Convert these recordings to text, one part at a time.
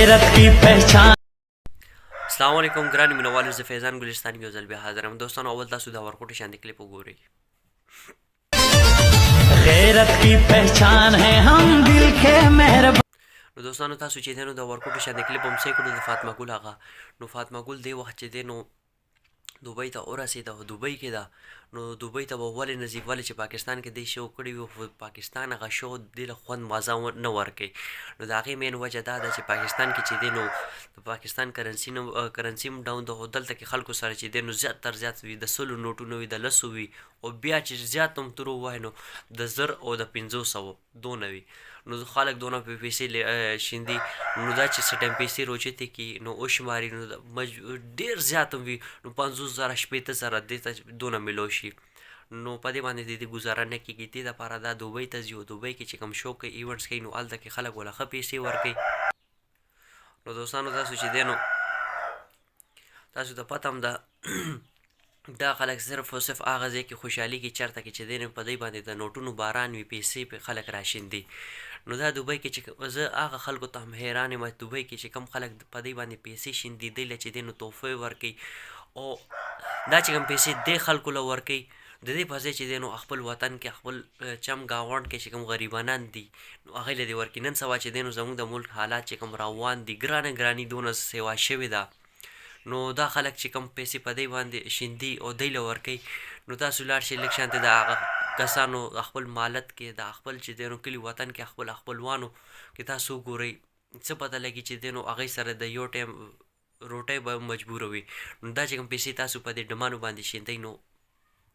غیرت کی پہچان. السلام علیکم ګرانو مینوالو، زه فیضان ګلستان یو ځل بیا حاضر یم. دوستانو اول تاسو د ورکوټ شاندې کلیپ وګورئ. غیرت کی پہچان ہے ہم دل کے مہربان. نو دوستانو تاسو چې دی نو د ورکوټ شاندې کلیپ هم څه کړو د فاطمه ګل هغه. نو فاطمه ګل دې وخت چې دی نو دوبۍ ته ورسېده او دوبۍ کې ده. نو دوبۍ ته به ولې نه ځي؟ ولې چې پاکستان کې دې شو کړي وي خو پاکستان هغه شو دې له خوند مزه نه ورکوي. نو د هغې مین وجه دا ده چې پاکستان کې چې دی نو د پاکستان کرنسي هم ډاون ده. خو دلته کې خلکو سره چې دی نو زیات تر زیات وي د 100 نوټونه وي، د 10 وي، او بیا چې زیات هم تر ووایي نو د 1000 او د 500 دونه وي. نو خلک دونه په پیسې شیندي. نو دا چې څه ټایم پیسې روچتې کړي نو وشماري نو ډېر زیات هم وي. نو 50,000 شپېته دې ته دونه میلو شي. نو په دې باندې د دې ګزاره نه کېږي. دې دپاره دا دوبۍ ته ځي او دوبۍ کې چې کوم شو کوي ایونټس کوي نو هلته کې خلک وله ښه پیسې ورکوي. نو دوستانو تاسو چې دی نو تاسو ته پته هم ده دا خلک صرف او صرف هغه ځای کې خوشحالي کې چېرته کې چې دی نو په دې باندې د نوټونو باران وي، پیسې پې خلک راشیندي. نو دا دوبۍ کې چې زه هغه خلکو ته هم حیران یم دوبۍ کې چې کوم خلک په دې باندې پیسې شیندي دی له چې دی نو تحفې ورکوي او دا چې کوم پیسې دې خلکو له ورکوي د دې په ځای چې دی نو خپل وطن کې خپل چم ګاونډ کې چې کوم غریبانان دي نو هغوی له دې ورکوي. نن سبا چې دی نو زموږ د ملک حالات چې کوم روان دي ګرانې دونه سیوا شوې ده. نو دا خلک چې کوم پیسې په دې باندې شیندي او دی له ورکوي نو تاسو لاړ شئ لږ شانتې د هغه کسانو خپل مالت کې د خپل چې دی نو کلي وطن کې خپل خپلوانو کې تاسو وګورئ څه پته لګي چې دی نو هغوی سره د یو ټایم روټۍ به مجبوره وي. نو دا چې کوم پیسې تاسو په دې ډمانو باندې شیندئ نو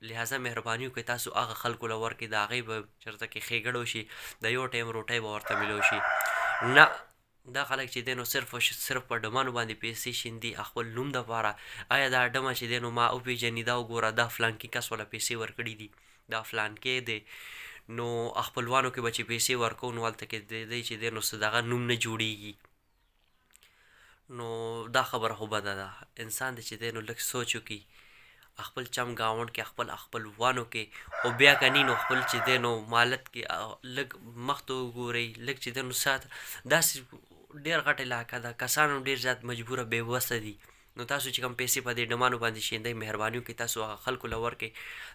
لہذا مهرباني وکړئ تاسو هغه خلکو له ورکړئ د هغوی به چېرته کې ښېګړه وشي د یو ټایم روټۍ به ورته میلو شي. نه دا خلک چې دی نو صرف په ډمانو باندې پیسې شیندي خپل نوم دپاره. آیا دا ډمه چې دی نو ما وپېژني دا وګوره دا فلانکي کس والا پیسې ورکړي دي، دا فلانکی دی. نو خپلوانو کې به چې پیسې ورکوو نو هلته کې دی چې دی نو څه دغه نوم نه جوړېږي. نو دا خبره خو بده ده. انسان دی چې دی نو لږ سوچ وکړي خپل چم ګاونډ کې خپلوانو کې او بیا کني نو خپل چې دی نو مالت کې لږ مخ ته وګورئ لږ چې دی نو ساعت داسې ډېر غټ علاقه ده کسان هم ډېر زیات مجبوره بېوسه دي. نو تاسو چې کوم پیسې په دې ډمانو باندې شیندئ مهرباني وکړئ تاسو هغه خلکو له ورکړئ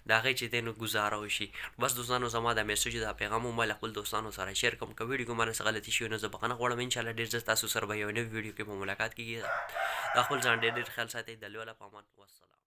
د هغې چې دی نو ګزاره وشي. بس دوستانو زما دا میسج دا پیغام هم له خپل دوستانو سره شیر کوم. که ویډیو کې مانه څه غلطي شوي نو زه بخښنه غواړم. انشاءالله ډېر ژر تاسو سره به یو نوي ویډیو کې به ملاقات کېږي. دا خپل ځان ډېر خیال ساتئ. د الله په امان. والسلام.